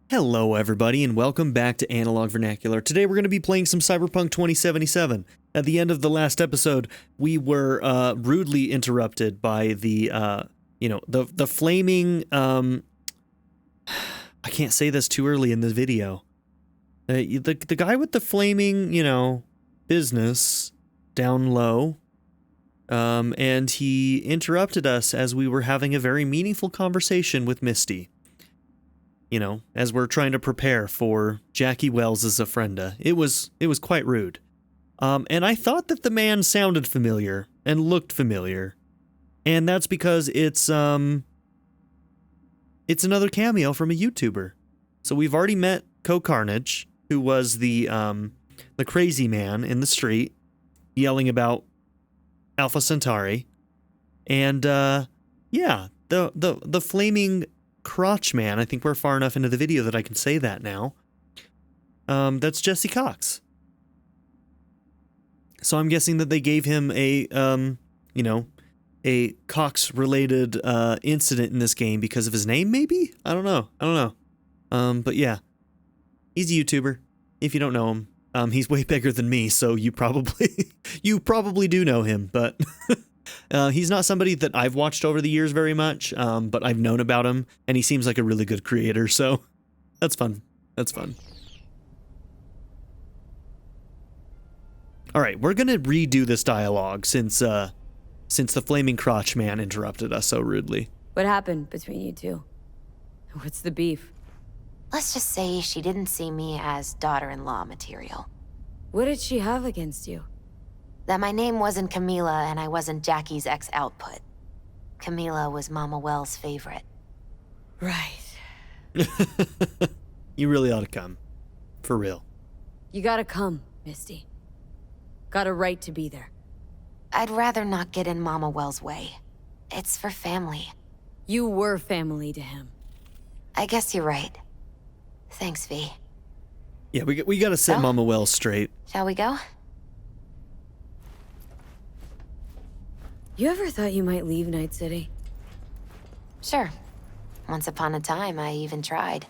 Hello everybody and welcome back to Analog Vernacular. Today we're going to be playing some Cyberpunk 2077. At the end of the last episode, we were rudely interrupted by the flaming, I can't say this too early in the video. The guy with the flaming, business down low, and he interrupted us as we were having a very meaningful conversation with Misty. As we're trying to prepare for Jackie Wells' ofrenda. It was quite rude. And I thought that the man sounded familiar and looked familiar. And that's because it's another cameo from a YouTuber. So we've already met Co-Carnage, who was the crazy man in the street yelling about Alpha Centauri. And the flaming crotch man, I think we're far enough into the video that I can say that now. That's Jesse Cox. So I'm guessing that they gave him a Cox-related incident in this game because of his name, maybe? I don't know. But yeah, he's a YouTuber. If you don't know him, he's way bigger than me, so you probably do know him, but he's not somebody that I've watched over the years very much, but I've known about him, and he seems like a really good creator, so that's fun. Alright, we're gonna redo this dialogue since the flaming crotch man interrupted us so rudely. What happened between you two? What's the beef? Let's just say she didn't see me as daughter-in-law material. What did she have against you? That my name wasn't Camila and I wasn't Jackie's ex-output. Camila was Mama Wells' favorite. Right. You really ought to come. For real. You gotta come, Misty. Got a right to be there. I'd rather not get in Mama Wells' way. It's for family. You were family to him. I guess you're right. Thanks, V. Yeah, we gotta set Mama Wells straight. Shall we go? You ever thought you might leave Night City? Sure. Once upon a time, I even tried.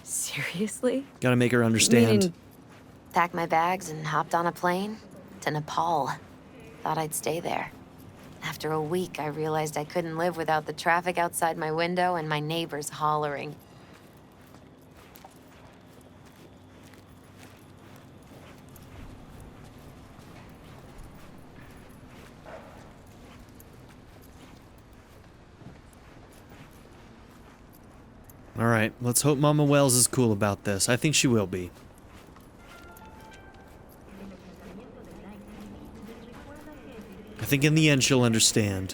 Seriously? Gotta make her understand. Packed my bags and hopped on a plane to Nepal. Thought I'd stay there. After a week, I realized I couldn't live without the traffic outside my window and my neighbors hollering. Alright, let's hope Mama Wells is cool about this. I think she will be. I think in the end she'll understand.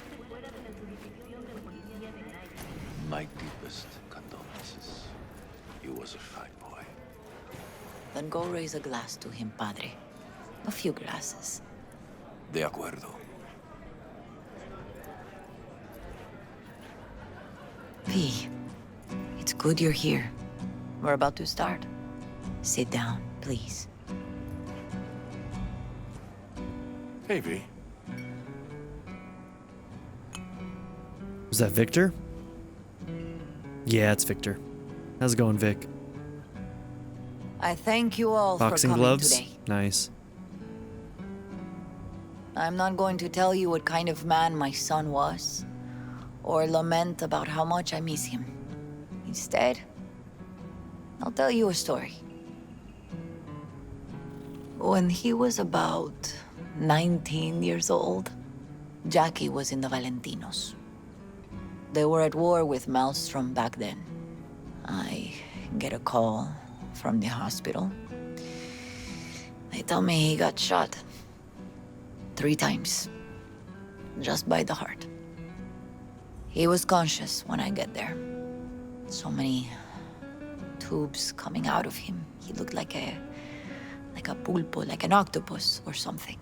My deepest condolences. He was a fine boy. Then go raise a glass to him, Padre. A few glasses. De acuerdo. V, it's good you're here. We're about to start. Sit down, please. Hey, V. Was that Victor? Yeah, it's Victor. How's it going, Vic? I thank you all Boxing for coming gloves? today. Nice. I'm not going to tell you what kind of man my son was, or lament about how much I miss him. Instead, I'll tell you a story. When he was about 19 years old, Jackie was in the Valentinos. They were at war with Maelstrom back then. I get a call from the hospital. They tell me he got shot 3 times, just by the heart. He was conscious when I get there. So many tubes coming out of him. He looked like a pulpo, like an octopus or something.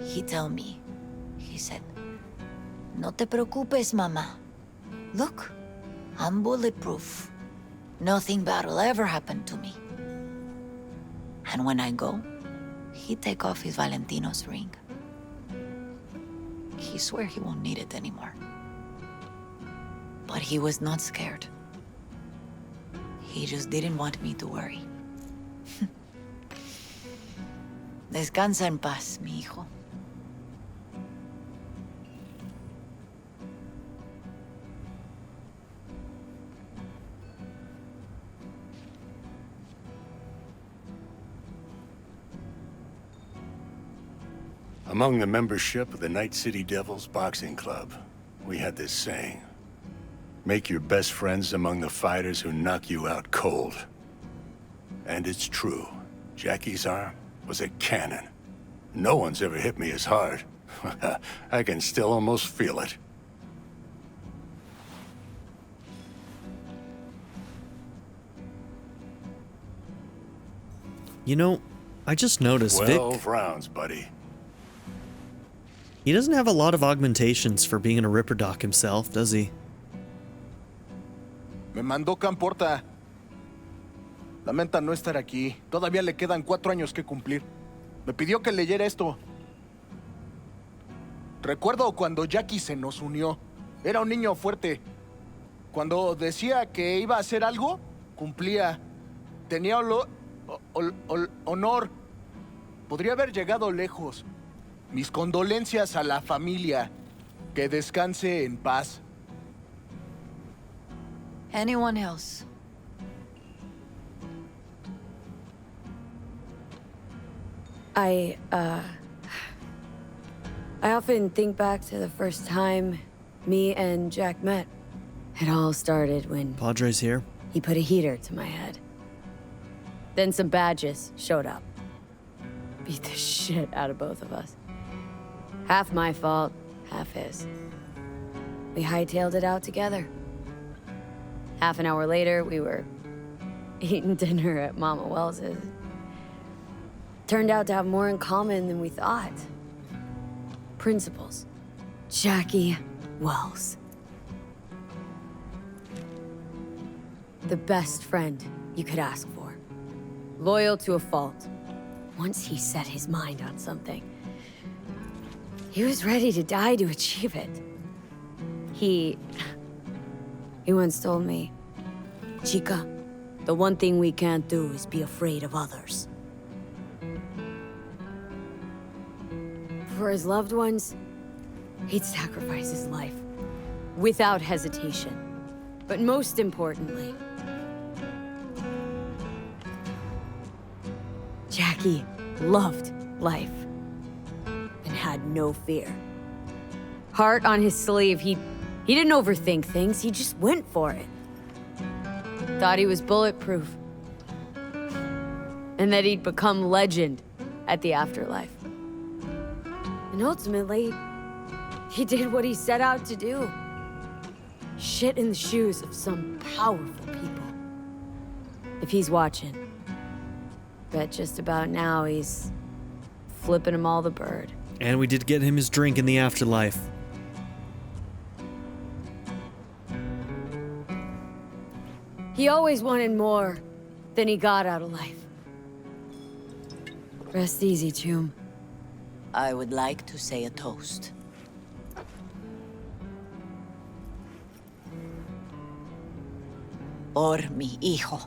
He said, "No te preocupes, mama. Look, I'm bulletproof. Nothing bad will ever happen to me." And when I go, he take off his Valentino's ring. He swear he won't need it anymore. But he was not scared. He just didn't want me to worry. Descansa en paz, mi hijo. Among the membership of the Night City Devils Boxing Club, we had this saying. Make your best friends among the fighters who knock you out cold. And it's true. Jackie's arm was a cannon. No one's ever hit me as hard. I can still almost feel it. You know, I just noticed, Vic, 12 rounds, buddy. he doesn't have a lot of augmentations for being a Ripperdoc himself, does he? Me mandó Camporta. Lamenta no estar aquí. Todavía le quedan 4 años que cumplir. Me pidió que leyera esto. Recuerdo cuando Jackie se nos unió. Era un niño fuerte. Cuando decía que iba a hacer algo, cumplía. Tenía honor. Podría haber llegado lejos. Mis condolencias a la familia. Que descanse en paz. Anyone else? I often think back to the first time me and Jack met. It all started when Padre's here. he put a heater to my head. Then some badges showed up. Beat the shit out of both of us. Half my fault, half his. We hightailed it out together. Half an hour later, we were eating dinner at Mama Wells's. Turned out to have more in common than we thought. Principles. Jackie Wells. The best friend you could ask for. Loyal to a fault. Once he set his mind on something, he was ready to die to achieve it. He once told me, Chica, the one thing we can't do is be afraid of others. For his loved ones, he'd sacrifice his life. Without hesitation. But most importantly, Jackie loved life. And had no fear. Heart on his sleeve, he didn't overthink things, he just went for it. Thought he was bulletproof. And that he'd become legend at the afterlife. And ultimately, he did what he set out to do. Shit in the shoes of some powerful people. If he's watching, bet just about now he's flipping them all the bird. And we did get him his drink in the afterlife. He always wanted more than he got out of life. Rest easy, Chum. I would like to say a toast. Por mi hijo.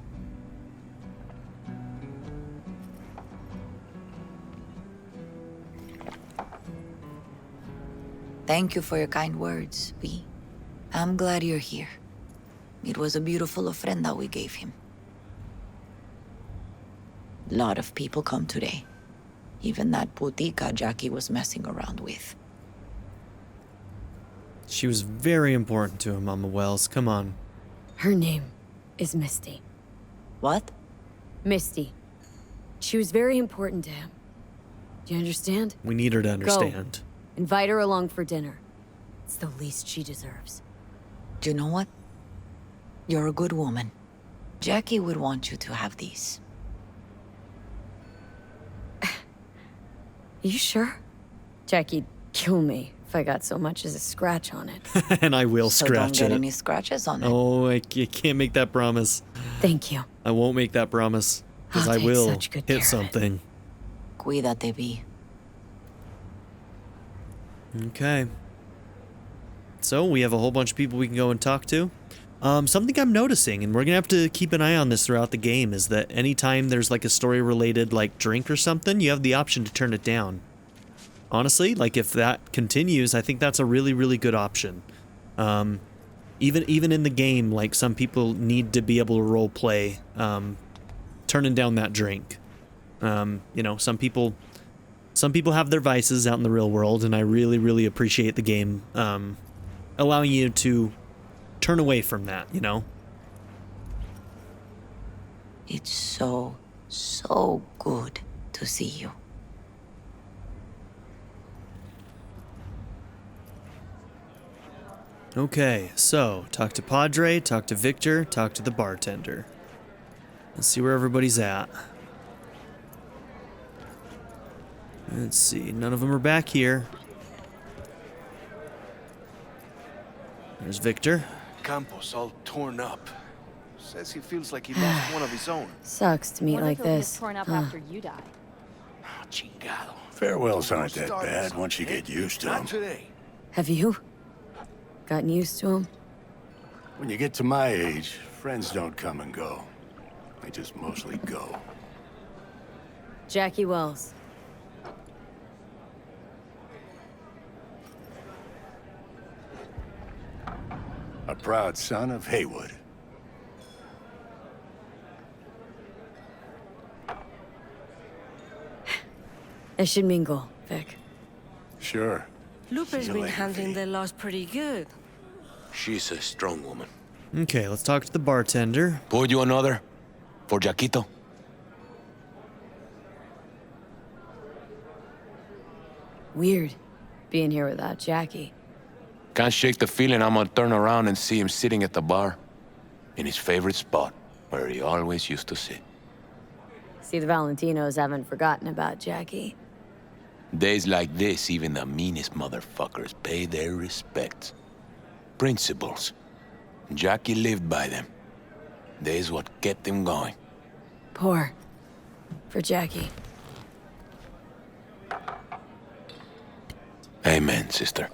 Thank you for your kind words, V. I'm glad you're here. It was a beautiful ofrenda we gave him. A lot of people come today. Even that putica Jackie was messing around with. She was very important to him, Mama Wells. Come on. Her name is Misty. What? Misty. She was very important to him. Do you understand? We need her to understand. Invite her along for dinner. It's the least she deserves. Do you know what? You're a good woman. Jackie would want you to have these. You sure? Jackie'd kill me if I got so much as a scratch on it. And I will So scratch don't get it. any scratches on it. Oh, you can't make that promise. Thank you. I won't make that promise. Because I'll I take will such good care hit of it. something. Cuídate, V. Okay. So, we have a whole bunch of people we can go and talk to. Something I'm noticing, and we're gonna have to keep an eye on this throughout the game, is that anytime there's like a story-related like drink or something, you have the option to turn it down. Honestly, like if that continues, I think that's a really, really good option. Even in the game, like some people need to be able to role play, turning down that drink. You know, some people have their vices out in the real world, and I really, really appreciate the game allowing you to turn away from that, you know? It's so, so good to see you. Okay, so talk to Padre, talk to Victor, talk to the bartender. Let's see where everybody's at. Let's see, none of them are back here. There's Victor. Campos all torn up. Says he feels like he lost one of his own. Sucks to meet like this. Torn up after you die. Oh, chingado. Farewells aren't that bad once you get used to them. Not today. Have you gotten used to him? When you get to my age, friends don't come and go. They just mostly go. Jackie Wells. A proud son of Haywood. I should mingle, Vic. Sure. Lupe's been handling the loss pretty good. She's a strong woman. Okay, let's talk to the bartender. Pour you another? For Jaquito? Weird, being here without Jackie. Can't shake the feeling I'm gonna turn around and see him sitting at the bar. In his favorite spot, where he always used to sit. See, the Valentinos haven't forgotten about Jackie. Days like this, even the meanest motherfuckers pay their respects. Principles. Jackie lived by them. They's what kept him going. Pour. For Jackie. Amen, sister.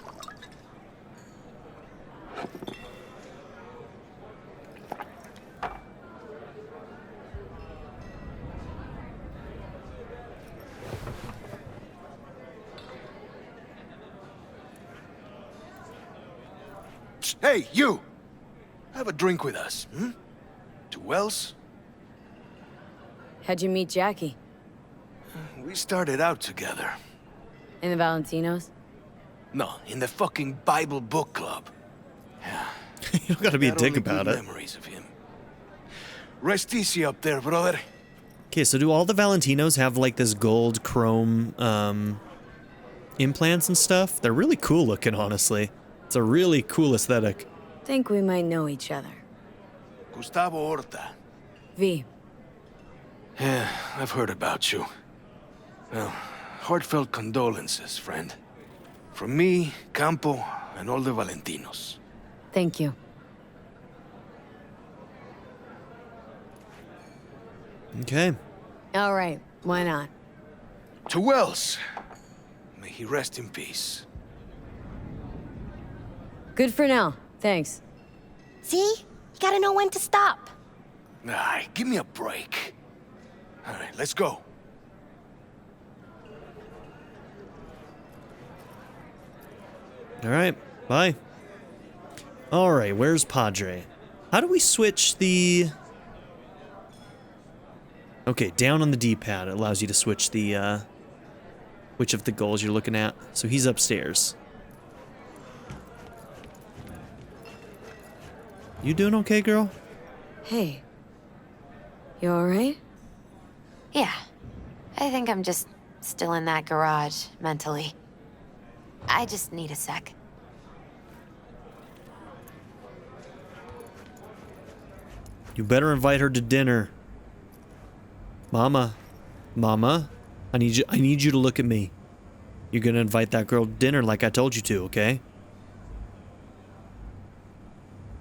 Hey, you! Have a drink with us, hmm? To Wells? How'd you meet Jackie? We started out together. In the Valentinos? No, in the fucking Bible book club. Yeah. You don't gotta be a Got dick only about good it. memories of him. Rest easy up there, brother. Okay, so do all the Valentinos have like this gold chrome implants and stuff? They're really cool looking, honestly. It's a really cool aesthetic. Think we might know each other. Gustavo Horta. V. Yeah, I've heard about you. Well, heartfelt condolences, friend. From me, Campo, and all the Valentinos. Thank you. Okay. All right, why not? To Wells. May he rest in peace. Good for now, thanks. See? You gotta know when to stop. Nah, give me a break. All right, let's go. All right, bye. All right, where's Padre? How do we switch the... Okay, down on the D-pad, it allows you to switch the, which of the goals you're looking at. So he's upstairs. You doing okay, girl? Hey. You alright? Yeah. I think I'm just still in that garage, mentally. I just need a sec. You better invite her to dinner. Mama. Mama. I need you to look at me. You're gonna invite that girl to dinner like I told you to, okay?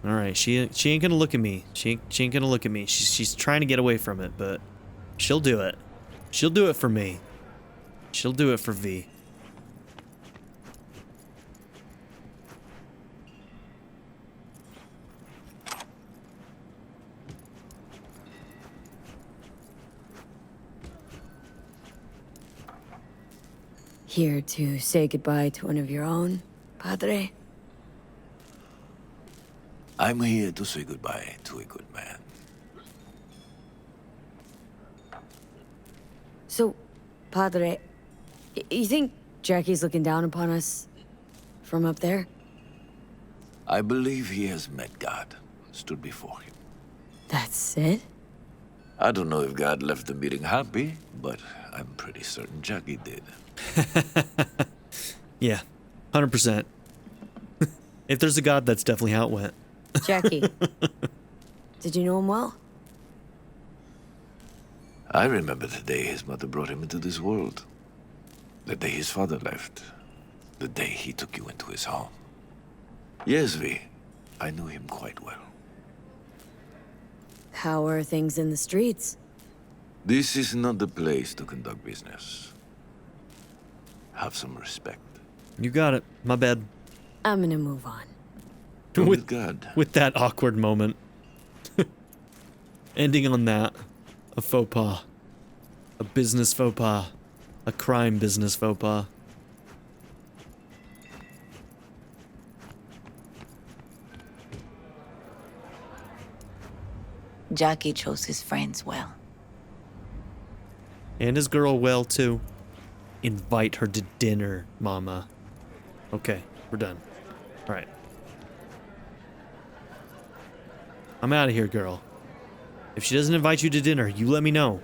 Alright, she ain't gonna look at me. She ain't gonna look at me. She's trying to get away from it, but she'll do it. She'll do it for me. She'll do it for V. Here to say goodbye to one of your own, Padre? I'm here to say goodbye to a good man. So, Padre, you think Jackie's looking down upon us from up there? I believe he has met God, stood before him. That's it? I don't know if God left the meeting happy, but I'm pretty certain Jackie did. Yeah, 100%. If there's a God, that's definitely how it went. Jackie, did you know him well? I remember the day his mother brought him into this world. The day his father left. The day he took you into his home. Yes, V. I knew him quite well. How are things in the streets? This is not the place to conduct business. Have some respect. You got it. My bad. I'm gonna move on. With God. With that awkward moment. Ending on that. A faux pas. A business faux pas. A crime business faux pas. Jackie chose his friends well. And his girl well, too. Invite her to dinner, mama. Okay, we're done. Alright. I'm out of here, girl. If she doesn't invite you to dinner, you let me know.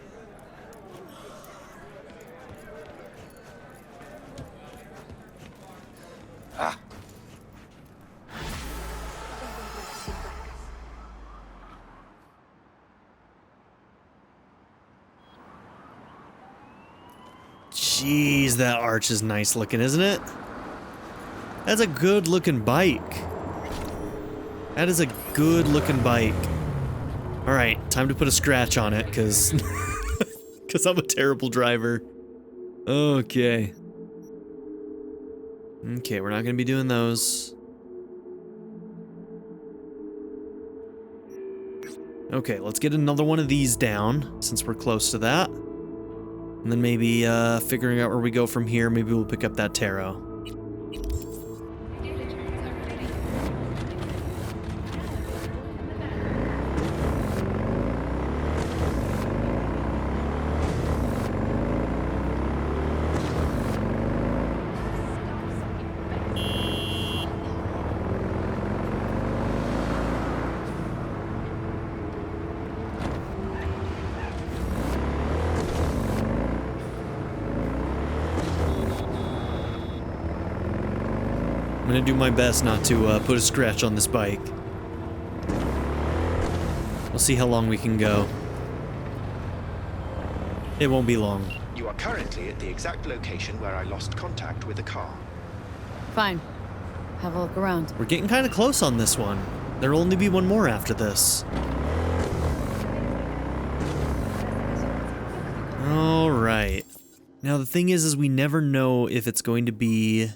Jeez, that arch is nice looking, isn't it? That's a good looking bike. That is a good looking bike. Alright, time to put a scratch on it, cause I'm a terrible driver. Okay. Okay, we're not gonna be doing those. Okay, let's get another one of these down, since we're close to that. And then maybe figuring out where we go from here, maybe we'll pick up that tarot. I'm gonna do my best not to put a scratch on this bike. We'll see how long we can go. It won't be long. You are currently at the exact location where I lost contact with the car. Fine. Have a look around. We're getting kind of close on this one. There'll only be one more after this. Alright. Now the thing is we never know if it's going to be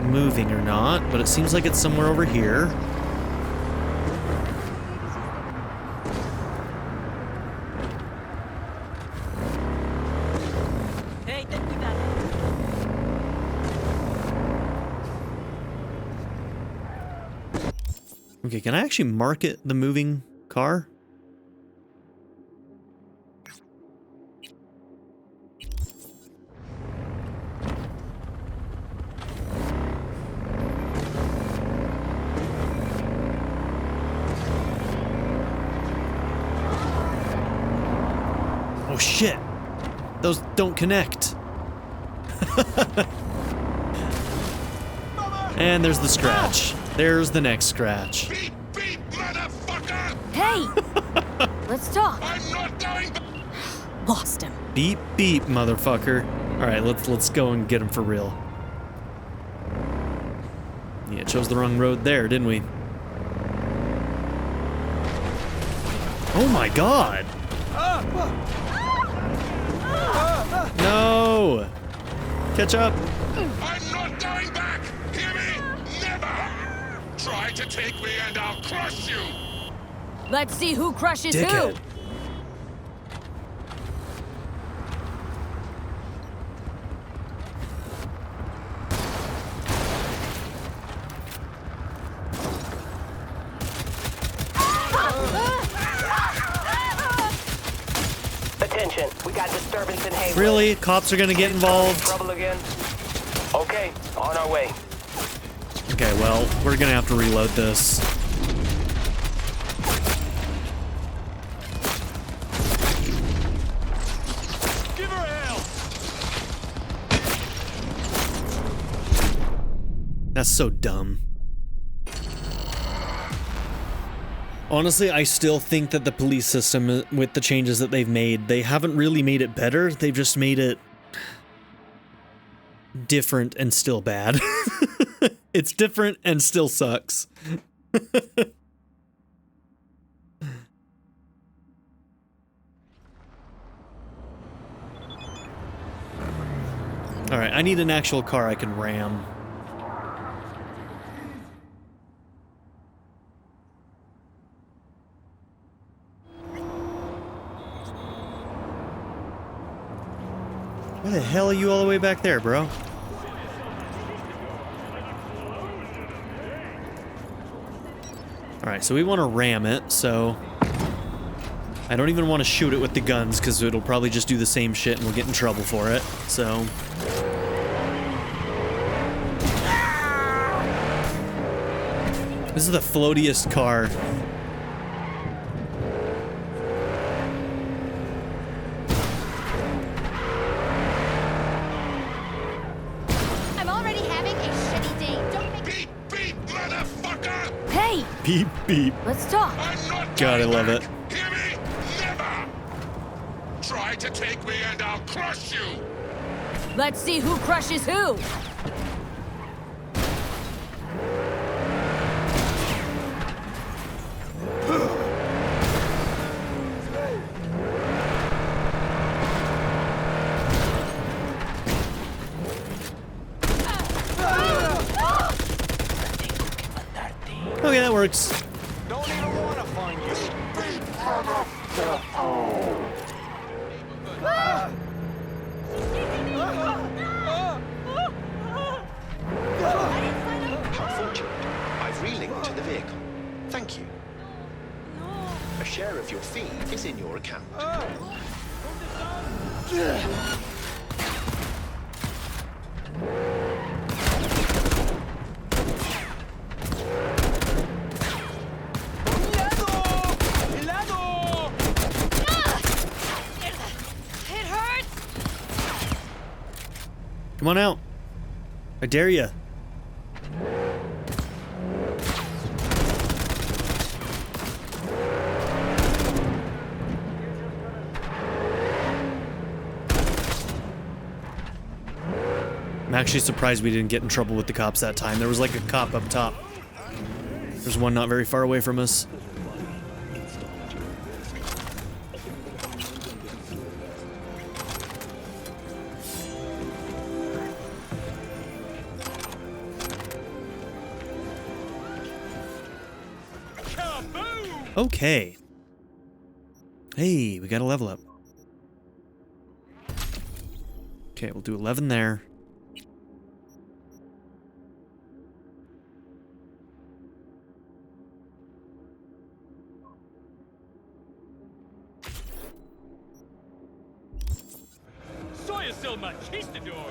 moving or not, but it seems like it's somewhere over here. Okay, can I actually market the moving car? Oh shit! Those don't connect. And there's the scratch. There's the next scratch. Beep, beep, motherfucker! Hey! Let's talk. I'm not going back! Lost him. Beep beep, motherfucker. Alright, let's go and get him for real. Yeah, chose the wrong road there, didn't we? Oh my god! No! Catch up! I'm not going back! Hear me? Never! Try to take me and I'll crush you! Let's see who crushes Dickhead. who. Attention, we got disturbance in Haywood. Really? Cops are gonna get involved? Trouble again? Okay, on our way. Okay, well, we're gonna have to reload this. Give her hell! That's so dumb. Honestly, I still think that the police system, with the changes that they've made, they haven't really made it better. They've just made it different and still bad. It's different and still sucks. Alright, I need an actual car I can ram. Why the hell are you all the way back there, bro? Alright, so we want to ram it, so... I don't even want to shoot it with the guns, because it'll probably just do the same shit and we'll get in trouble for it, so... This is the floatiest car. Beep, beep. Let's talk. God, I love it. Hear me? Never! Try to take me and I'll crush you! Let's see who crushes who. Okay, that works. Don't even want to find you. How fortunate. I've relinked to the vehicle. Thank you. A share of your fee is in your account. Come on out. I dare ya. I'm actually surprised we didn't get in trouble with the cops that time. There was like a cop up top. There's one not very far away from us. Okay. Hey, we got a level up. Okay, we'll do 11 there. Soy is still machistador.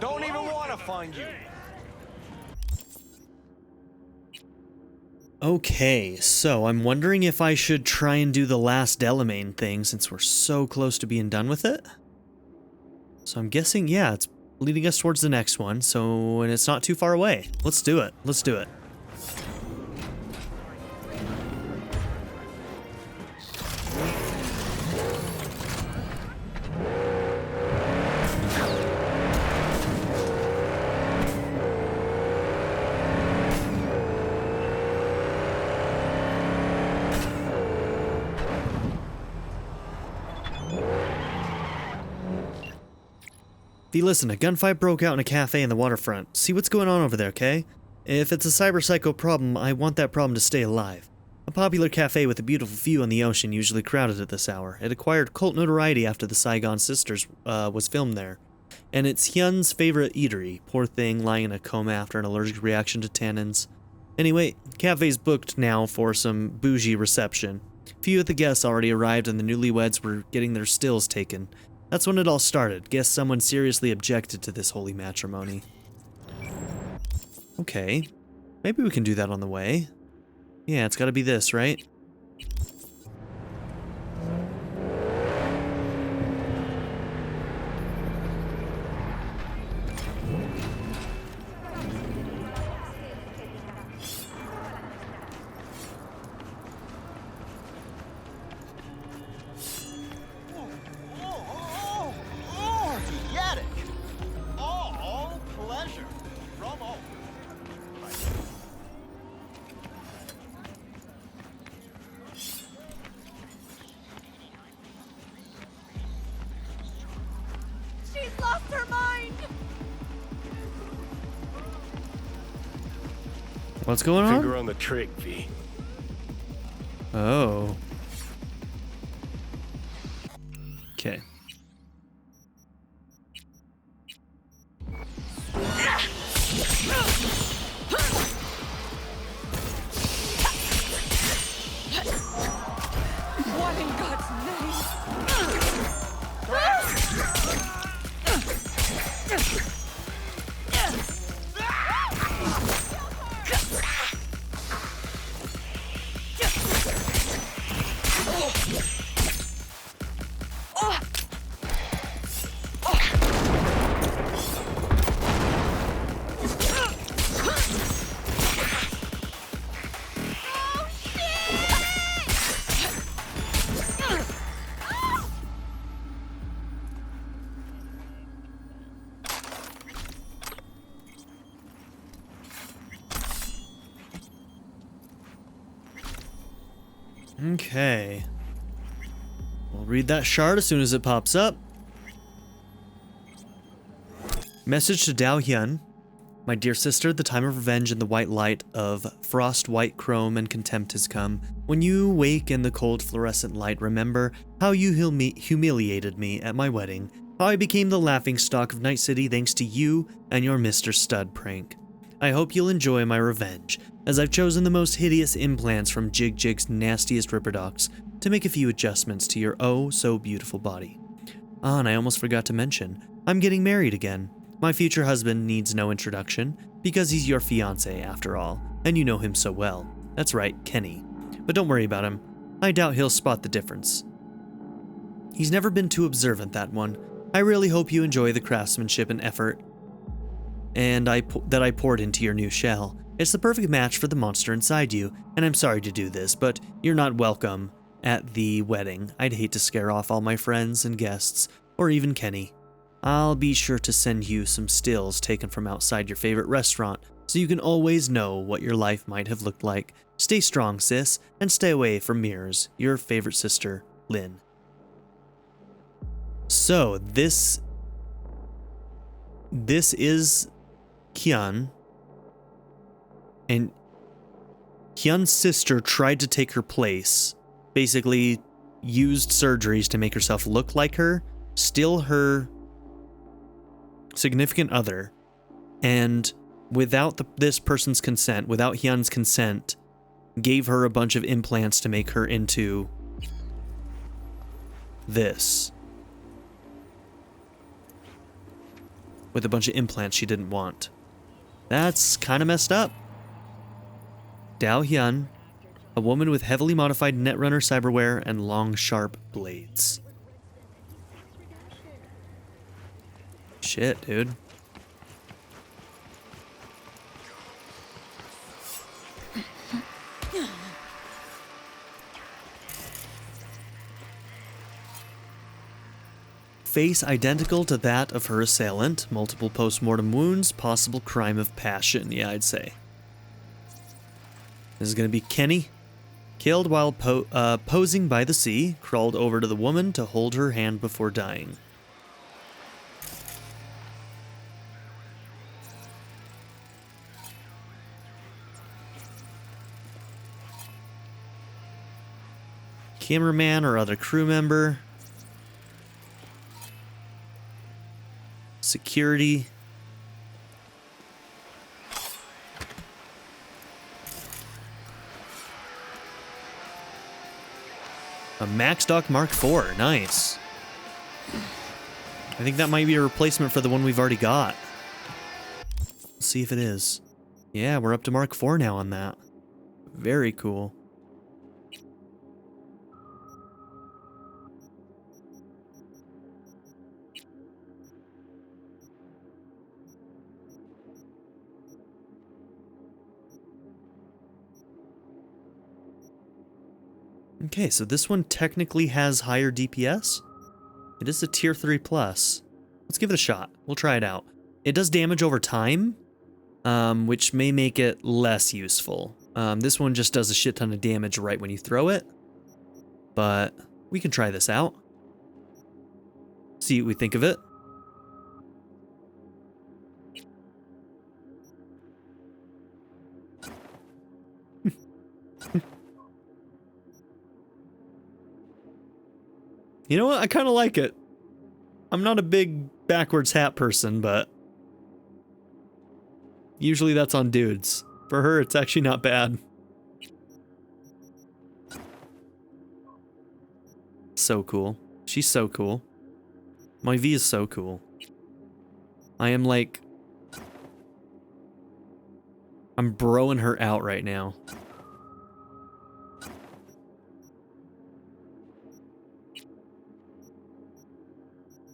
Don't even want to find you. Okay, so I'm wondering if I should try and do the last Delamain thing since we're so close to being done with it. So I'm guessing, yeah, it's leading us towards the next one, so, and it's not too far away. Let's do it. Let's do it. V, listen, a gunfight broke out in a cafe in the waterfront. See what's going on over there, okay? If it's a cyber-psycho problem, I want that problem to stay alive. A popular cafe with a beautiful view on the ocean, usually crowded at this hour. It acquired cult notoriety after the Saigon Sisters was filmed there. And it's Hyun's favorite eatery. Poor thing, lying in a coma after an allergic reaction to tannins. Anyway, cafe's booked now for some bougie reception. Few of the guests already arrived and the newlyweds were getting their stills taken. That's when it all started. Guess someone seriously objected to this holy matrimony. Okay. Maybe we can do that on the way. Yeah, it's gotta be this, right? What's going on? Finger on the trick, V. Oh. Okay. What in God's name? Okay. We'll read that shard as soon as it pops up. Message to Dao Hyun. My dear sister, the time of revenge and the white light of frost white chrome and contempt has come. When you wake in the cold fluorescent light, remember how you humiliated me at my wedding, how I became the laughingstock of Night City thanks to you and your Mr. Stud prank. I hope you'll enjoy my revenge, as I've chosen the most hideous implants from Jig Jig's nastiest Ripperdocs to make a few adjustments to your oh-so-beautiful body. Ah, and I almost forgot to mention, I'm getting married again. My future husband needs no introduction, because he's your fiancé after all, and you know him so well. That's right, Kenny. But don't worry about him. I doubt he'll spot the difference. He's never been too observant, that one. I really hope you enjoy the craftsmanship and effort and that I poured into your new shell. It's the perfect match for the monster inside you, and I'm sorry to do this, but you're not welcome at the wedding. I'd hate to scare off all my friends and guests, or even Kenny. I'll be sure to send you some stills taken from outside your favorite restaurant, so you can always know what your life might have looked like. Stay strong, sis, and stay away from mirrors. Your favorite sister, Lynn. So, this is Hyun, and Hyun's sister tried to take her place, basically used surgeries to make herself look like her, steal her significant other, and without this person's consent, without Hyun's consent, gave her a bunch of implants to make her into this. With a bunch of implants she didn't want. That's kind of messed up. Dao Hyun, a woman with heavily modified Netrunner cyberware and long, sharp blades. Shit, dude. Face identical to that of her assailant, multiple post-mortem wounds, possible crime of passion, yeah, I'd say. This is gonna be Kenny. Killed while posing by the sea, crawled over to the woman to hold her hand before dying. Cameraman or other crew member. Security. A Max Dock Mark IV. Nice. I think that might be a replacement for the one we've already got. Let's see if it is. Yeah, we're up to Mark IV now on that. Very cool. Okay, so this one technically has higher DPS. It is a tier 3 plus. Let's give it a shot. We'll try it out. It does damage over time, which may make it less useful. This one just does a shit ton of damage right when you throw it. But we can try this out. See what we think of it. You know what? I kind of like it. I'm not a big backwards hat person, but usually that's on dudes. For her, it's actually not bad. So cool. She's so cool. My V is so cool. I am like... I'm broing her out right now.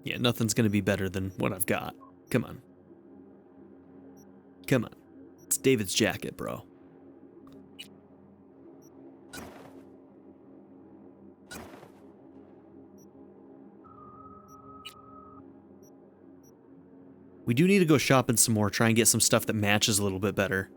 Yeah, nothing's gonna be better than what I've got. Come on. Come on. It's David's jacket, bro. We do need to go shopping some more, try and get some stuff that matches a little bit better.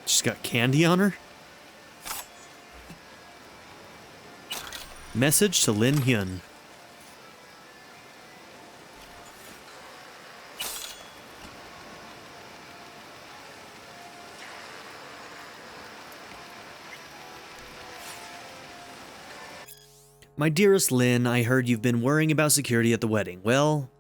She's got candy on her? Message to Lin Hyun. My dearest Lin, I heard you've been worrying about security at the wedding. Well,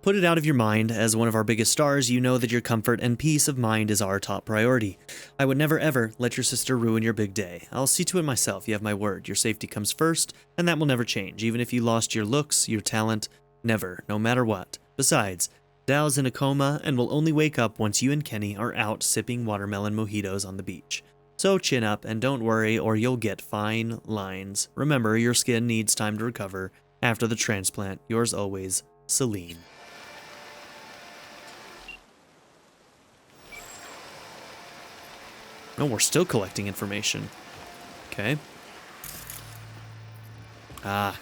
put it out of your mind. As one of our biggest stars, you know that your comfort and peace of mind is our top priority. I would never ever let your sister ruin your big day. I'll see to it myself, you have my word. Your safety comes first, and that will never change. Even if you lost your looks, your talent, never, no matter what. Besides, Dao's in a coma and will only wake up once you and Kenny are out sipping watermelon mojitos on the beach. So chin up and don't worry or you'll get fine lines. Remember, your skin needs time to recover. After the transplant, yours always, Celine. No, we're still collecting information. Okay. Ah.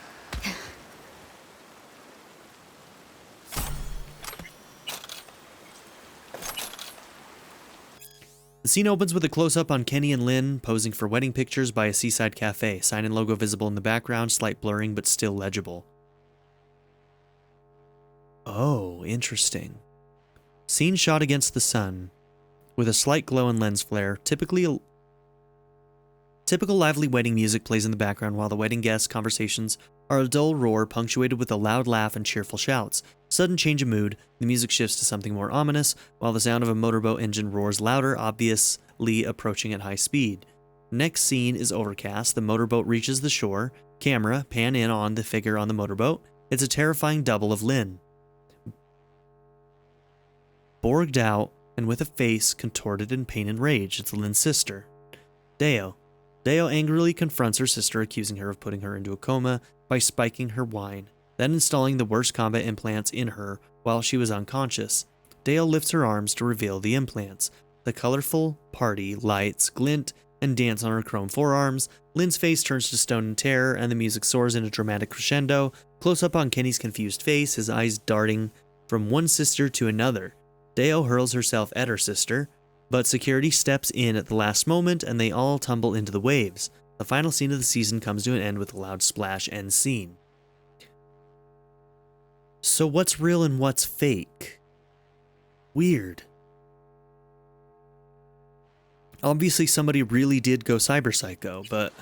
The scene opens with a close-up on Kenny and Lynn posing for wedding pictures by a Seaside cafe. Sign and logo visible in the background, slight blurring but still legible. Oh, interesting. Scene shot against the sun, with a slight glow and lens flare. Typical lively wedding music plays in the background while the wedding guests' conversations are a dull roar punctuated with a loud laugh and cheerful shouts. Sudden change of mood, the music shifts to something more ominous, while the sound of a motorboat engine roars louder, obviously approaching at high speed. Next scene is overcast. The motorboat reaches the shore. Camera pan in on the figure on the motorboat. It's a terrifying double of Lynn. Borged out and with a face contorted in pain and rage, it's Lynn's sister, Deo. Deo angrily confronts her sister, accusing her of putting her into a coma by spiking her wine, then installing the worst combat implants in her while she was unconscious. Deo lifts her arms to reveal the implants. The colorful party lights glint and dance on her chrome forearms. Lynn's face turns to stone in terror, and the music soars in a dramatic crescendo. Close up on Kenny's confused face, his eyes darting from one sister to another. Deo hurls herself at her sister, but security steps in at the last moment and they all tumble into the waves. The final scene of the season comes to an end with a loud splash end scene. So what's real and what's fake? Weird. Obviously somebody really did go cyber psycho, but...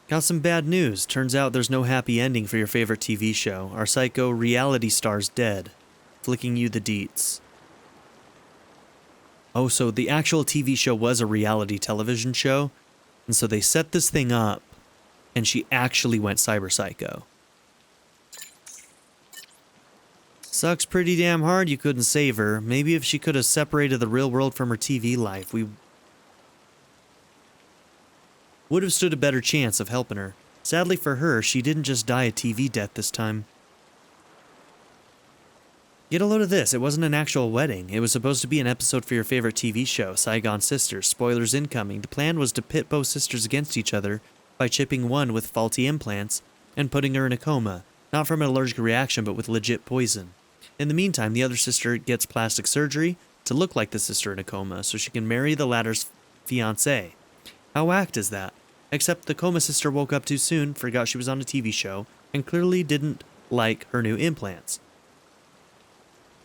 Got some bad news. Turns out there's no happy ending for your favorite TV show. Our psycho reality star's dead. Flicking you the deets. Oh, so the actual TV show was a reality television show, and so they set this thing up, and she actually went cyber psycho. Sucks pretty damn hard you couldn't save her. Maybe if she could have separated the real world from her TV life, we would have stood a better chance of helping her. Sadly for her, she didn't just die a TV death this time. Get a load of this, it wasn't an actual wedding. It was supposed to be an episode for your favorite TV show, Saigon Sisters. Spoilers incoming. The plan was to pit both sisters against each other by chipping one with faulty implants and putting her in a coma. Not from an allergic reaction, but with legit poison. In the meantime, the other sister gets plastic surgery to look like the sister in a coma so she can marry the latter's fiancé. How whacked is that? Except the coma sister woke up too soon, forgot she was on a TV show, and clearly didn't like her new implants.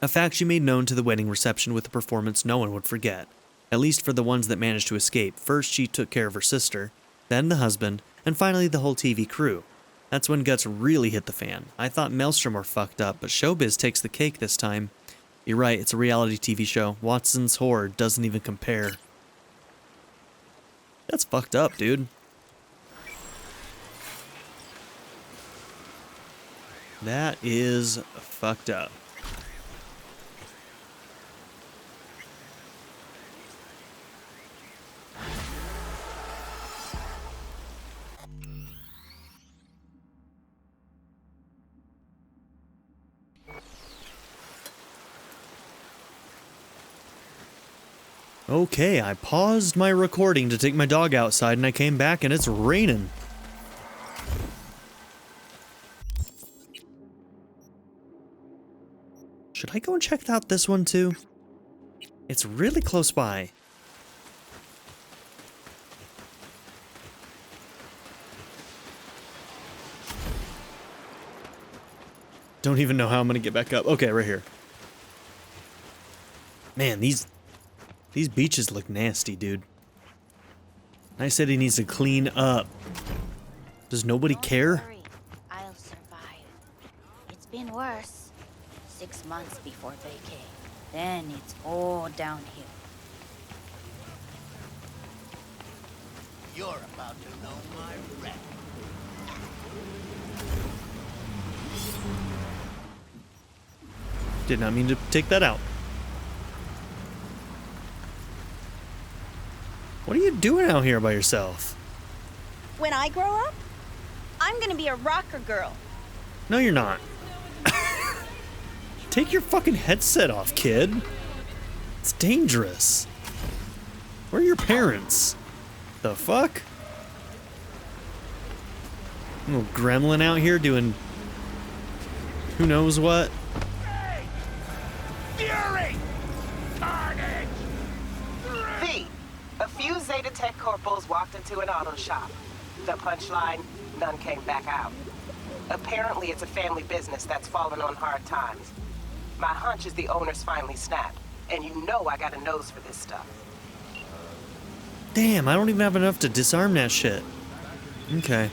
A fact she made known to the wedding reception with a performance no one would forget. At least for the ones that managed to escape. First she took care of her sister, then the husband, and finally the whole TV crew. That's when guts really hit the fan. I thought Maelstrom were fucked up, but showbiz takes the cake this time. You're right, it's a reality TV show. Watson's Horde doesn't even compare. That's fucked up, dude. That is fucked up. Okay, I paused my recording to take my dog outside and I came back and it's raining. Should I go and check out this one too? It's really close by. Don't even know how I'm gonna get back up. Okay, right here. Man, these beaches look nasty, dude. I said he needs to clean up. Does nobody care? Don't worry, I'll survive. It's been worse. 6 months before vacay. Then it's all downhill. You're about to know my wreck. Did not mean to take that out. What are you doing out here by yourself? When I grow up, I'm gonna be a rocker girl. No, you're not. Take your fucking headset off, kid. It's dangerous. Where are your parents? The fuck? Little gremlin out here doing who knows what. Fury! Carnage! V, a few Zeta Tech corporals walked into an auto shop. The punchline, none came back out. Apparently it's a family business that's fallen on hard times. My hunch is the owners finally snapped, and you know I got a nose for this stuff. Damn, I don't even have enough to disarm that shit. Okay.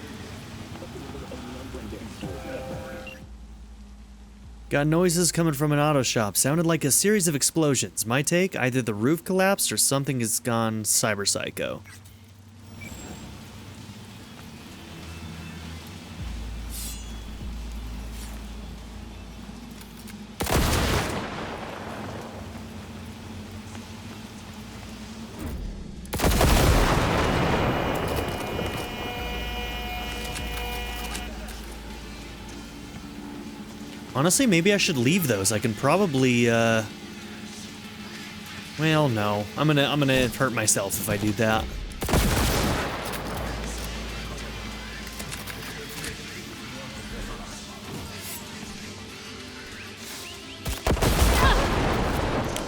Got noises coming from an auto shop. Sounded like a series of explosions. My take, either the roof collapsed or something has gone cyber psycho. Honestly, maybe I should leave those. I can probably, well, no. I'm gonna hurt myself if I do that.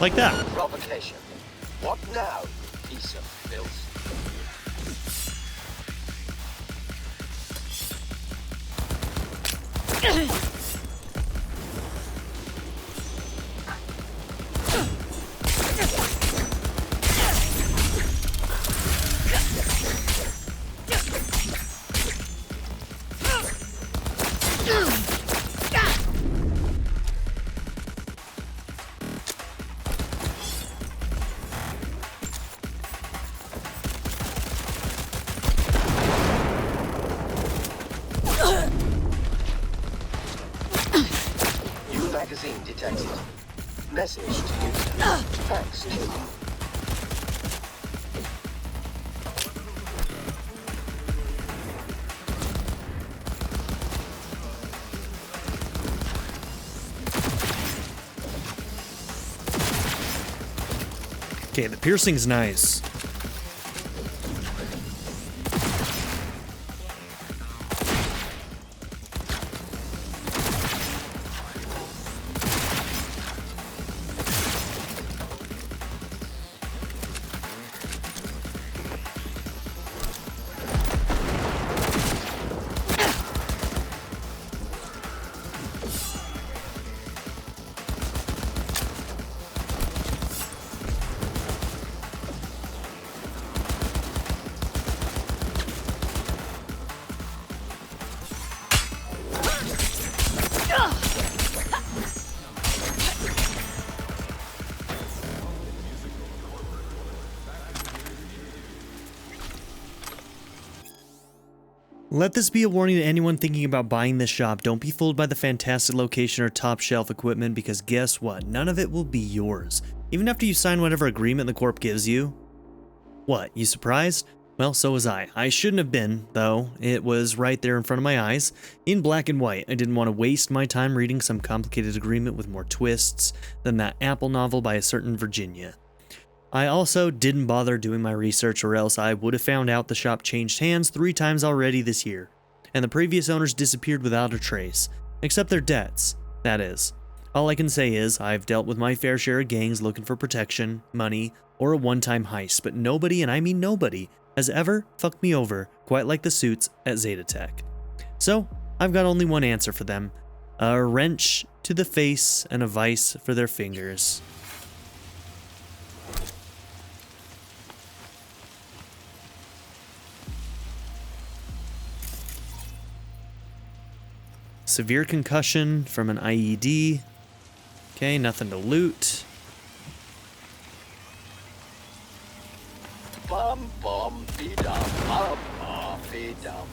Like that. Provocation. What now, you piece of filth? magazine detected. Message to user. Thanks, Tim. Okay, the piercing's nice. Let this be a warning to anyone thinking about buying this shop. Don't be fooled by the fantastic location or top shelf equipment, because guess what? None of it will be yours. Even after you sign whatever agreement the Corp gives you. What, you surprised? Well, so was I. I shouldn't have been, though. It was right there in front of my eyes, in black and white. I didn't want to waste my time reading some complicated agreement with more twists than that Apple novel by a certain Virginia. I also didn't bother doing my research, or else I would have found out the shop changed hands 3 times already this year, and the previous owners disappeared without a trace, except their debts, that is. All I can say is, I've dealt with my fair share of gangs looking for protection, money, or a one-time heist, but nobody, and I mean nobody, has ever fucked me over quite like the suits at Zetatech. So, I've got only one answer for them. A wrench to the face and a vice for their fingers. Severe concussion from an IED. Okay, nothing to loot. Bum bum be dum bum bum be dum.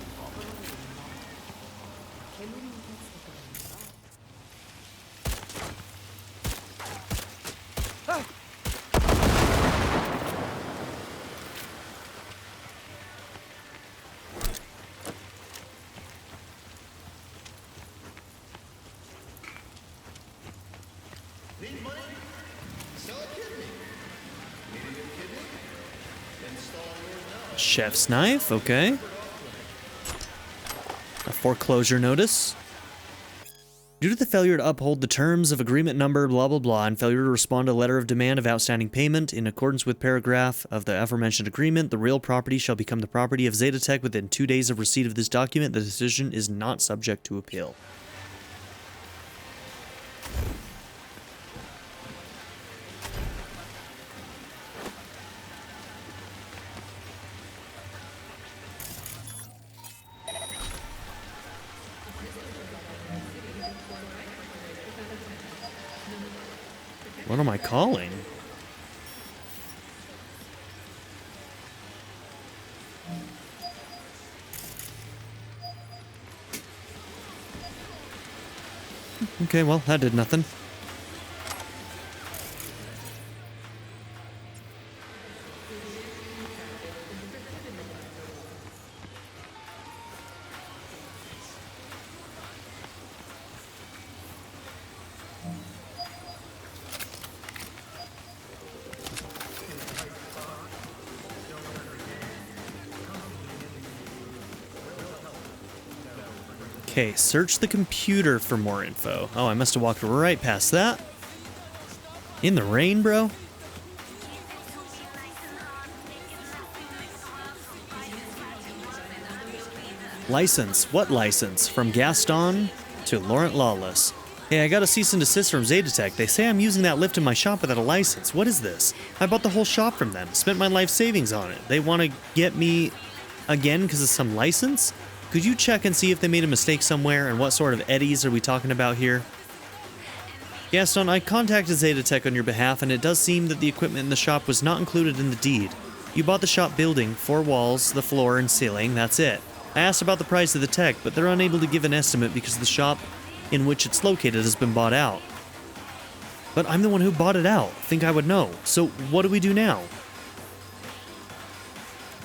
Chef's knife, okay. A foreclosure notice. Due to the failure to uphold the terms of agreement number blah blah blah and failure to respond to a letter of demand of outstanding payment in accordance with paragraph of the aforementioned agreement, the real property shall become the property of Zetatech within 2 days of receipt of this document. The decision is not subject to appeal. What am I calling? Okay, well, that did nothing. Okay, search the computer for more info. Oh, I must have walked right past that. In the rain, bro? License. What license? From Gaston to Laurent Lawless. Hey, I got a cease and desist from Zetatech. They say I'm using that lift in my shop without a license. What is this? I bought the whole shop from them. Spent my life savings on it. They want to get me again because of some license? Could you check and see if they made a mistake somewhere, and what sort of eddies are we talking about here? Gaston, I contacted Zetatech on your behalf, and it does seem that the equipment in the shop was not included in the deed. You bought the shop building, 4 walls, the floor and ceiling, that's it. I asked about the price of the tech, but they're unable to give an estimate because the shop in which it's located has been bought out. But I'm the one who bought it out. Think I would know. So what do we do now?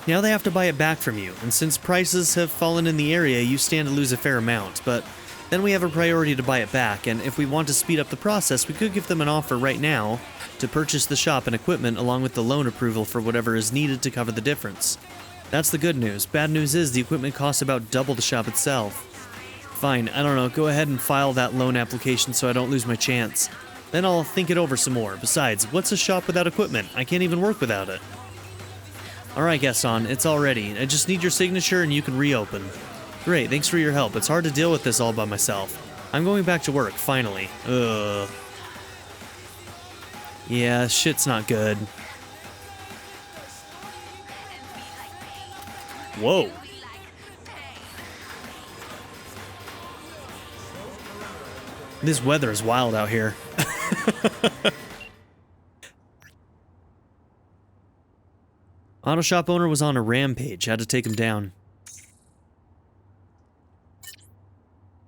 Now they have to buy it back from you, and since prices have fallen in the area, you stand to lose a fair amount, but then we have a priority to buy it back, and if we want to speed up the process, we could give them an offer right now to purchase the shop and equipment along with the loan approval for whatever is needed to cover the difference. That's the good news. Bad news is the equipment costs about double the shop itself. Fine, I don't know, go ahead and file that loan application so I don't lose my chance. Then I'll think it over some more. Besides, what's a shop without equipment? I can't even work without it. Alright, Gaston, it's all ready. I just need your signature and you can reopen. Great, thanks for your help. It's hard to deal with this all by myself. I'm going back to work, finally. Ugh. Yeah, shit's not good. Whoa. This weather is wild out here. Auto shop owner was on a rampage. Had to take him down.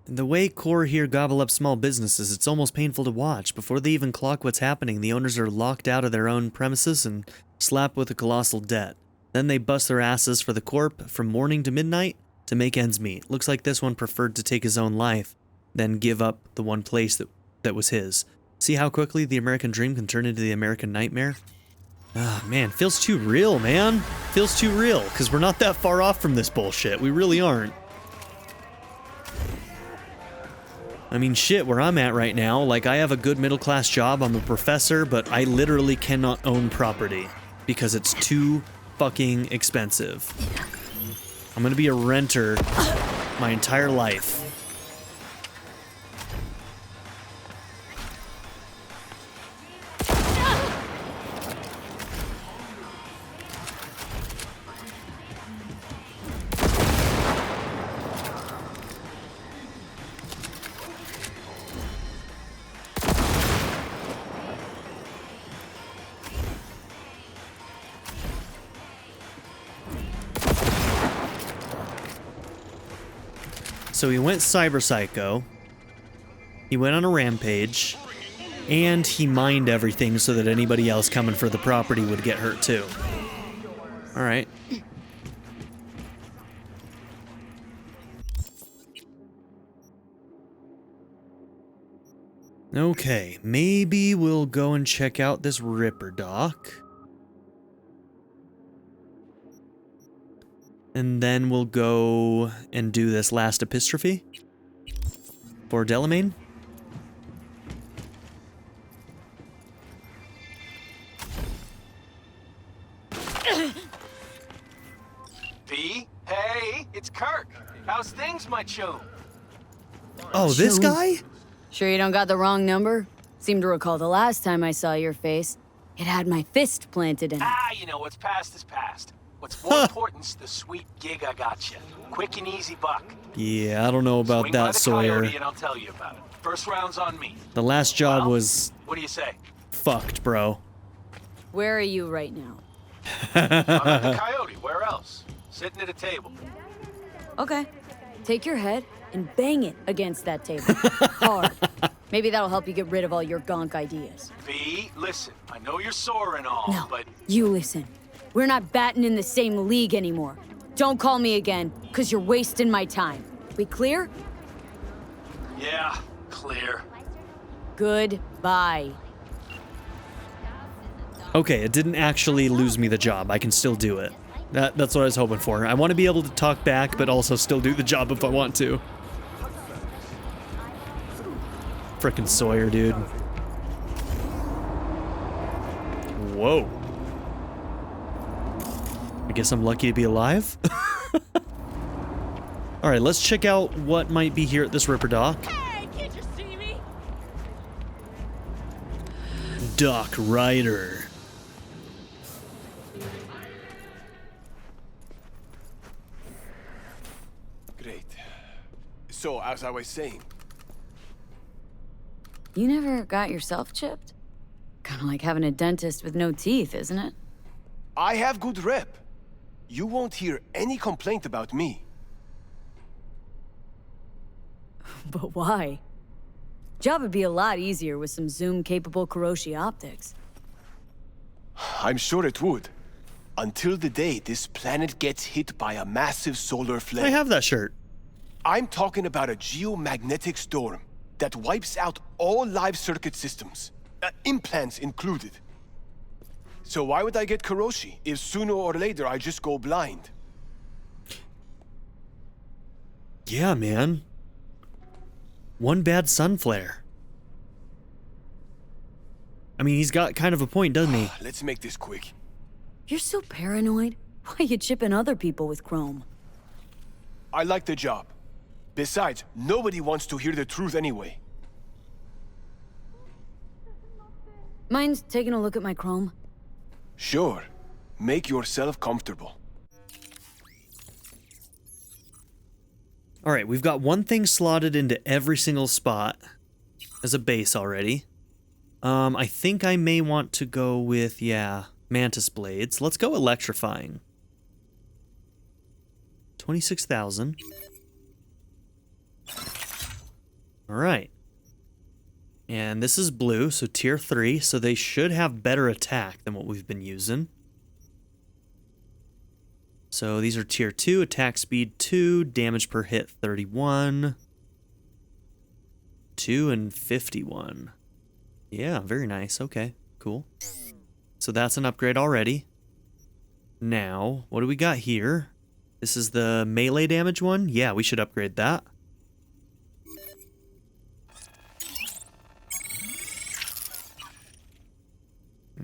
The way core here gobble up small businesses, it's almost painful to watch. Before they even clock what's happening, the owners are locked out of their own premises and slapped with a colossal debt. Then they bust their asses for the corp from morning to midnight to make ends meet. Looks like this one preferred to take his own life, then give up the one place that was his. See how quickly the American dream can turn into the American nightmare? Ah, man, feels too real, man. Feels too real, because we're not that far off from this bullshit. We really aren't. I mean, shit, where I'm at right now, like, I have a good middle-class job, I'm a professor, but I literally cannot own property because it's too fucking expensive. I'm gonna be a renter my entire life. So he went cyber psycho, he went on a rampage, and he mined everything so that anybody else coming for the property would get hurt too. Alright. Okay, maybe we'll go and check out this Ripperdoc. And then we'll go and do this last epistrophe for Delamain. V? Hey, it's Kirk. How's things, my chum? Oh, this guy? Sure you don't got the wrong number? Seem to recall the last time I saw your face. It had my fist planted in it. Ah, you know, what's past is past. What's more important's the sweet gig I got you. Quick and easy buck. Yeah, I don't know about Swing by that, the Sawyer. Coyote and I'll tell you about it. First round's on me. The last job was What do you say? fucked, bro. Where are you right now? I'm at the Coyote. Where else? Sitting at a table. Okay. Take your head and bang it against that table. Hard. Maybe that'll help you get rid of all your gonk ideas. V, listen. I know you're sore and all, No, but... you listen. We're not batting in the same league anymore. Don't call me again, because you're wasting my time. We clear? Yeah, clear. Goodbye. Okay, it didn't actually lose me the job. I can still do it. That's what I was hoping for. I want to be able to talk back, but also still do the job if I want to. Frickin' Sawyer, dude. Whoa. I guess I'm lucky to be alive. Alright, let's check out what might be here at this Ripperdoc. Hey, can't you see me? Doc Ryder. Great. So, as I was saying... You never got yourself chipped? Kinda like having a dentist with no teeth, isn't it? I have good rep. You won't hear any complaint about me. But why? Job would be a lot easier with some zoom-capable Kiroshi optics. I'm sure it would. Until the day this planet gets hit by a massive solar flare. I have that shirt. I'm talking about a geomagnetic storm that wipes out all live circuit systems, implants included. So why would I get Kiroshi if sooner or later I just go blind? Yeah, man. One bad sun flare. I mean, he's got kind of a point, doesn't he? Let's make this quick. You're so paranoid. Why are you chipping other people with chrome? I like the job. Besides, nobody wants to hear the truth anyway. Mind taking a look at my chrome? Sure. Make yourself comfortable. All right, we've got one thing slotted into every single spot as a base already. I think I may want to go with, yeah, mantis blades. Let's go electrifying. 26,000. All right. And this is blue, so tier 3, so they should have better attack than what we've been using. So these are tier 2, attack speed 2, damage per hit 31. 2 and 51. Yeah, very nice. Okay, cool. So that's an upgrade already. Now, what do we got here? This is the melee damage one? Yeah, we should upgrade that.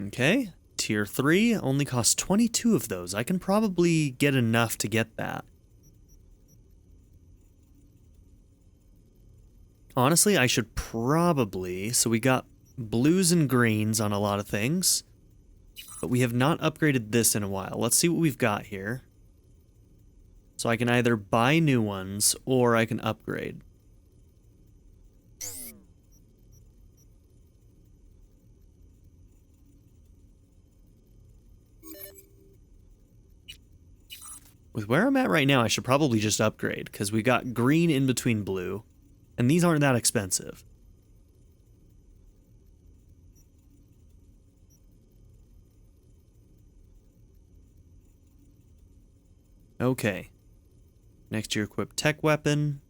Okay, tier 3 only costs 22 of those. I can probably get enough to get that. Honestly, I should probably... So we got blues and greens on a lot of things, but we have not upgraded this in a while. Let's see what we've got here. So I can either buy new ones or I can upgrade. With where I'm at right now, I should probably just upgrade, because we got green in between blue, and these aren't that expensive. Okay. Next year, equip tech weapon.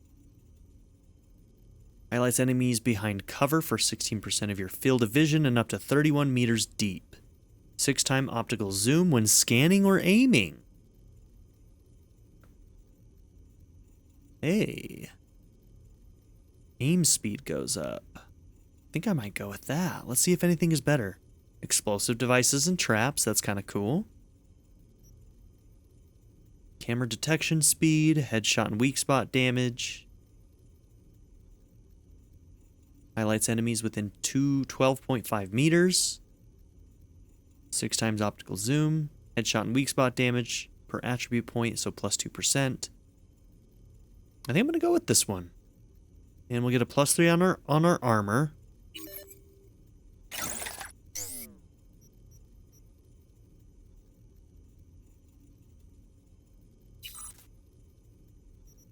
Highlights enemies behind cover for 16% of your field of vision and up to 31 meters deep. 6-time optical zoom when scanning or aiming. Hey. Aim speed goes up. I think I might go with that. Let's see if anything is better. Explosive devices and traps. That's kind of cool. Camera detection speed. Headshot and weak spot damage. Highlights enemies within 12.5 meters. 6 times optical zoom. Headshot and weak spot damage per attribute point, so plus 2%. I think I'm going to go with this one. And we'll get a +3 on our armor.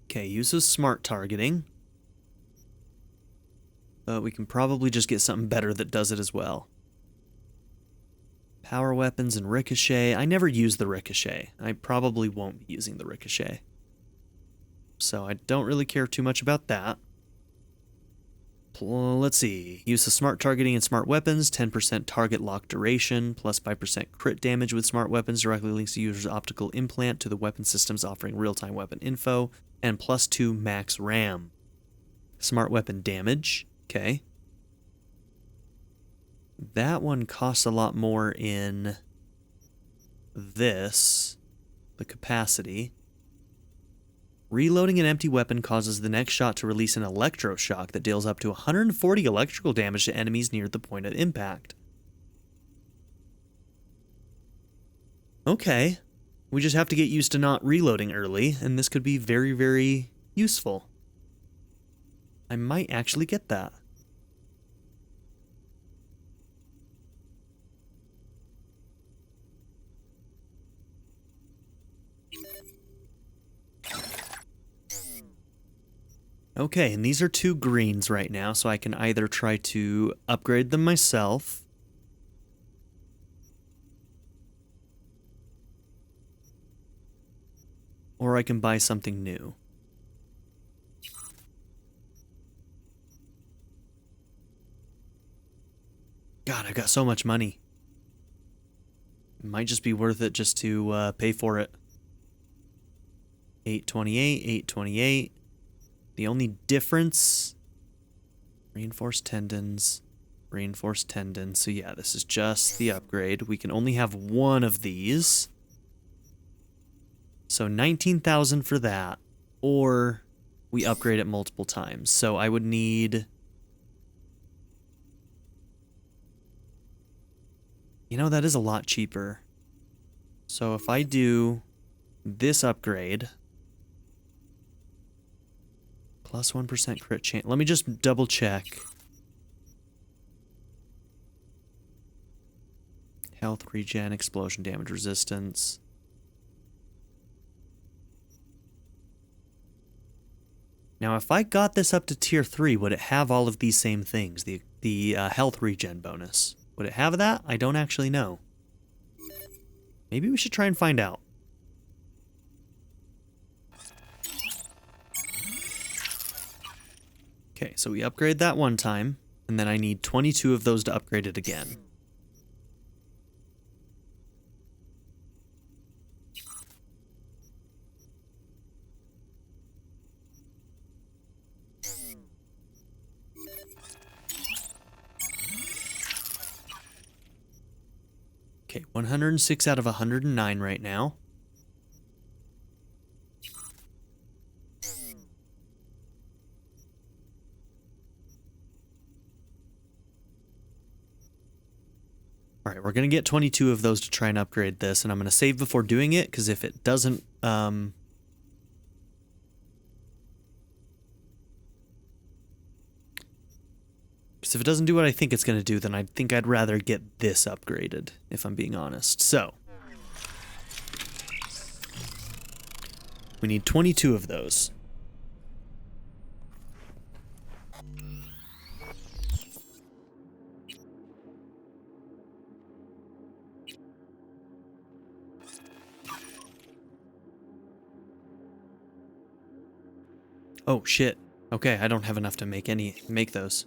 Okay, uses smart targeting. But we can probably just get something better that does it as well. Power weapons and ricochet. I never use the ricochet. I probably won't be using the ricochet. So I don't really care too much about that. Let's see. Use of smart targeting and smart weapons. 10% target lock duration. Plus 5% crit damage with smart weapons. Directly links the user's optical implant to the weapon systems offering real-time weapon info. And plus 2 max RAM. Smart weapon damage. Okay. That one costs a lot more in this. The capacity. Reloading an empty weapon causes the next shot to release an electroshock that deals up to 140 electrical damage to enemies near the point of impact. Okay. We just have to get used to not reloading early, and this could be very, very useful. I might actually get that. Okay, and these are 2 greens right now, so I can either try to upgrade them myself. Or I can buy something new. God, I've got so much money. It might just be worth it just to pay for it. 828, 828. The only difference... Reinforced tendons. Reinforced tendons. So yeah, this is just the upgrade. We can only have one of these. So 19,000 for that. Or we upgrade it multiple times. So I would need... You know, that is a lot cheaper. So if I do this upgrade... Plus 1% crit chance. Let me just double check. Health, regen, explosion damage resistance. Now, if I got this up to tier 3, would it have all of these same things? The health regen bonus. Would it have that? I don't actually know. Maybe we should try and find out. Okay, so we upgrade that one time, and then I need 22 of those to upgrade it again. Okay, 106 out of 109 right now. All right, we're going to get 22 of those to try and upgrade this, and I'm going to save before doing it, because if it doesn't... Because if it doesn't do what I think it's going to do, then I think I'd rather get this upgraded, if I'm being honest. So, we need 22 of those. Oh, shit. Okay, I don't have enough to make those.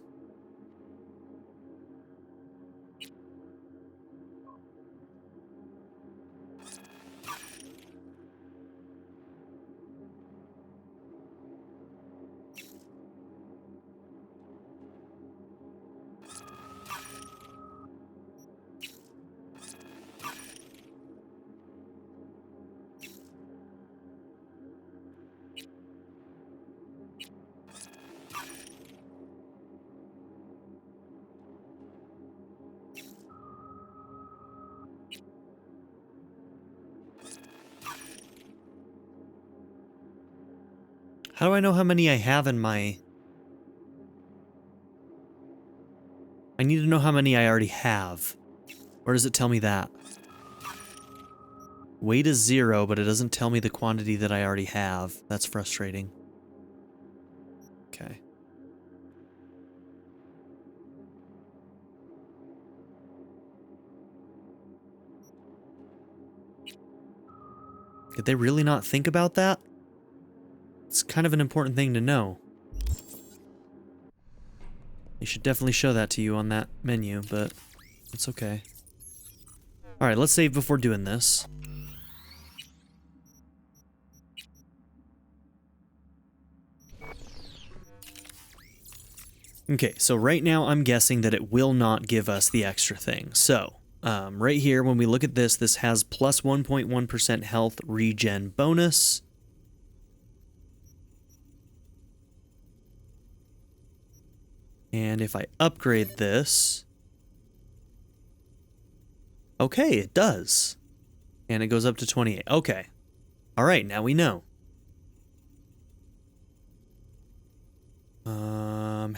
How do I know how many I have in my... I need to know how many I already have. Where does it tell me that? Weight is 0, but it doesn't tell me the quantity that I already have. That's frustrating. Okay. Did they really not think about that? It's kind of an important thing to know. They should definitely show that to you on that menu, but it's okay. Alright, let's save before doing this. Okay, so right now I'm guessing that it will not give us the extra thing. So, right here, when we look at this, this has plus 1.1% health regen bonus. And if I upgrade this... Okay, it does. And it goes up to 28. Okay. Alright, now we know.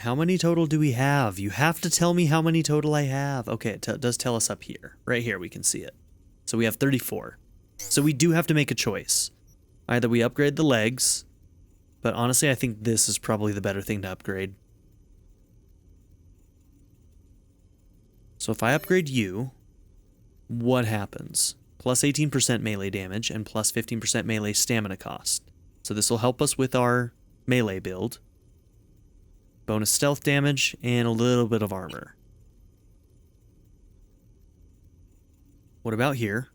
How many total do we have? You have to tell me how many total I have. Okay, it does tell us up here. Right here, we can see it. So we have 34. So we do have to make a choice. Either we upgrade the legs, But honestly, I think this is probably the better thing to upgrade. So if I upgrade you, what happens? Plus 18% melee damage and plus 15% melee stamina cost. So this will help us with our melee build. Bonus stealth damage and a little bit of armor. What about here?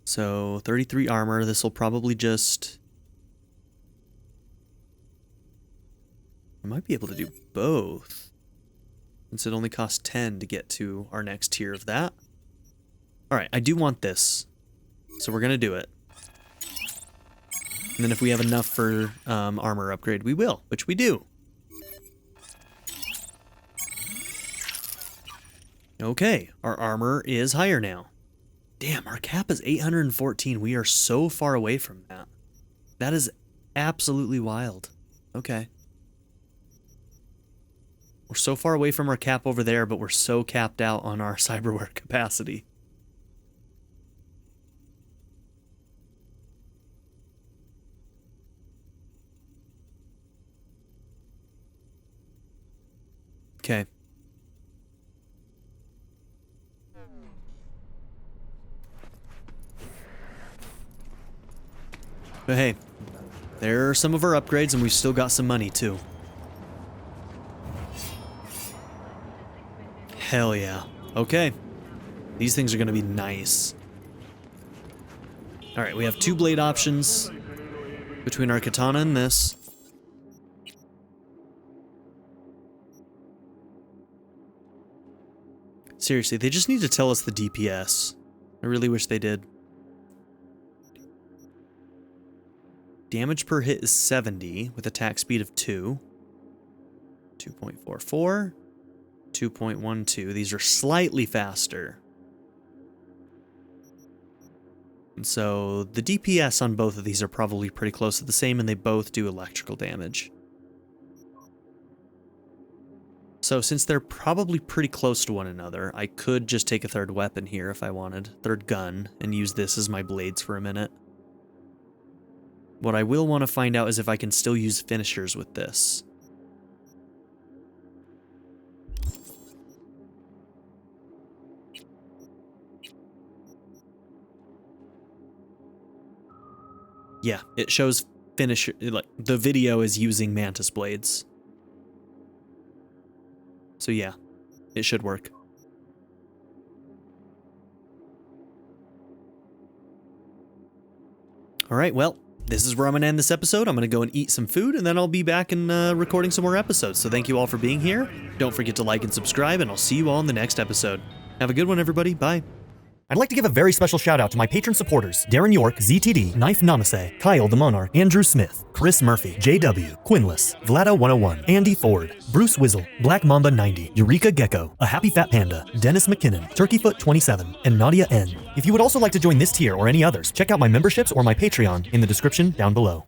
So 33 armor, this will probably just... I might be able to do both, since it only costs 10 to get to our next tier of that. Alright, I do want this, so we're going to do it. And then if we have enough for armor upgrade, we will, which we do. Okay, our armor is higher now. Damn, our cap is 814. We are so far away from that. That is absolutely wild. Okay. We're so far away from our cap over there, but we're so capped out on our cyberware capacity. Okay. But hey, there are some of our upgrades, and we've still got some money too. Hell yeah. Okay. These things are going to be nice. Alright, we have 2 blade options between our katana and this. Seriously, they just need to tell us the DPS. I really wish they did. Damage per hit is 70 with attack speed of 2. 2.44. 2.12. These are slightly faster. And so the DPS on both of these are probably pretty close to the same, and they both do electrical damage. So since they're probably pretty close to one another, I could just take a third weapon here if I wanted. Third gun, and use this as my blades for a minute. What I will want to find out is if I can still use finishers with this. Yeah, it shows finisher, like the video is using mantis blades. So yeah, it should work. Alright, well, this is where I'm going to end this episode. I'm going to go and eat some food, and then I'll be back and recording some more episodes. So thank you all for being here. Don't forget to like and subscribe, and I'll see you all in the next episode. Have a good one, everybody. Bye. I'd like to give a very special shout out to my patron supporters: Darren York, ZTD, Knife Namaste, Kyle the Monarch, Andrew Smith, Chris Murphy, JW, Quinless, Vlado101, Andy Ford, Bruce Wizzle, Black Mamba 90, Eureka Gecko, A Happy Fat Panda, Dennis McKinnon, Turkeyfoot 27, and Nadia N. If you would also like to join this tier or any others, check out my memberships or my Patreon in the description down below.